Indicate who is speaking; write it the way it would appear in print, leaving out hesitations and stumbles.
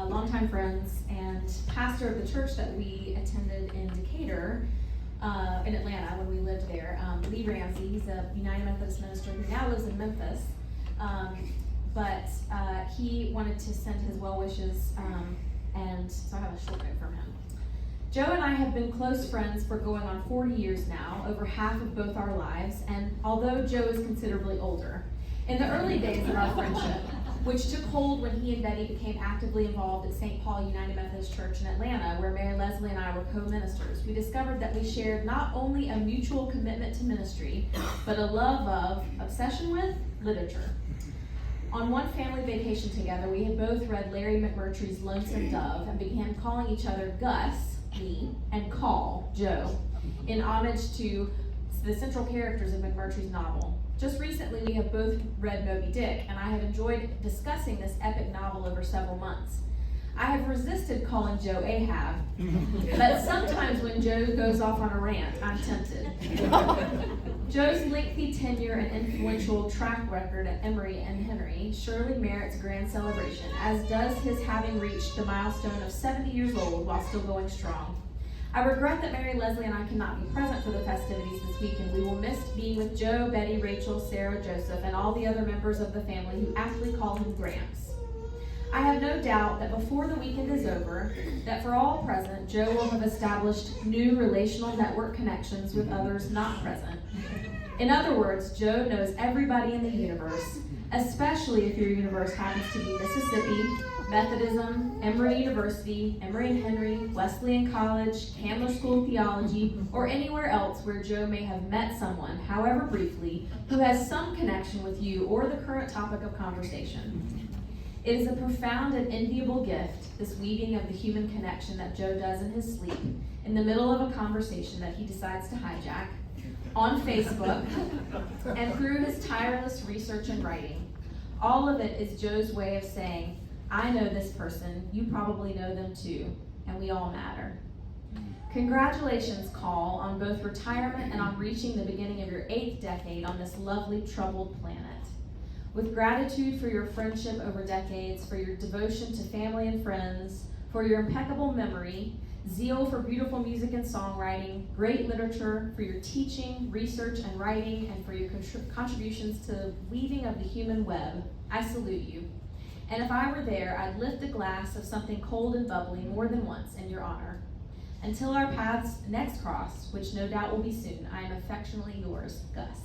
Speaker 1: longtime friends and pastor of the church that we attended in Decatur, in Atlanta when we lived there. Lee Ramsey, he's a United Methodist minister who now lives in Memphis. But he wanted to send his well wishes, and so I have a short note from him. Joe and I have been close friends for going on 40 years now, over half of both our lives, and although Joe is considerably older, in the early days of our friendship, which took hold when he and Betty became actively involved at St. Paul United Methodist Church in Atlanta, where Mary Leslie and I were co-ministers, we discovered that we shared not only a mutual commitment to ministry, but a love of, obsession with, literature. On one family vacation together, we had both read Larry McMurtry's Lonesome Dove and began calling each other Gus, me, and Call, Joe, in homage to the central characters of McMurtry's novel. Just recently, we have both read Moby Dick, and I have enjoyed discussing this epic novel over several months. I have resisted calling Joe Ahab, but sometimes when Joe goes off on a rant, I'm tempted. Joe's lengthy tenure and influential track record at Emory and Henry surely merits grand celebration, as does his having reached the milestone of 70 years old while still going strong. I regret that Mary Leslie and I cannot be present for the festivities this weekend. We will miss being with Joe, Betty, Rachel, Sarah, Joseph, and all the other members of the family who aptly call him Gramps. I have no doubt that before the weekend is over, that for all present, Joe will have established new relational network connections with others not present. In other words, Joe knows everybody in the universe, especially if your universe happens to be Mississippi, Methodism, Emory University, Emory and Henry, Wesleyan College, Candler School of Theology, or anywhere else where Joe may have met someone, however briefly, who has some connection with you or the current topic of conversation. It is a profound and enviable gift, this weaving of the human connection that Joe does in his sleep, in the middle of a conversation that he decides to hijack, on Facebook, and through his tireless research and writing. All of it is Joe's way of saying, I know this person, you probably know them too, and we all matter. Congratulations, Call, on both retirement and on reaching the beginning of your 8th decade on this lovely, troubled planet. With gratitude for your friendship over decades, for your devotion to family and friends, for your impeccable memory, zeal for beautiful music and songwriting, great literature, for your teaching, research, and writing, and for your contributions to the weaving of the human web, I salute you. And if I were there, I'd lift a glass of something cold and bubbly more than once in your honor. Until our paths next cross, which no doubt will be soon, I am affectionately yours, Gus.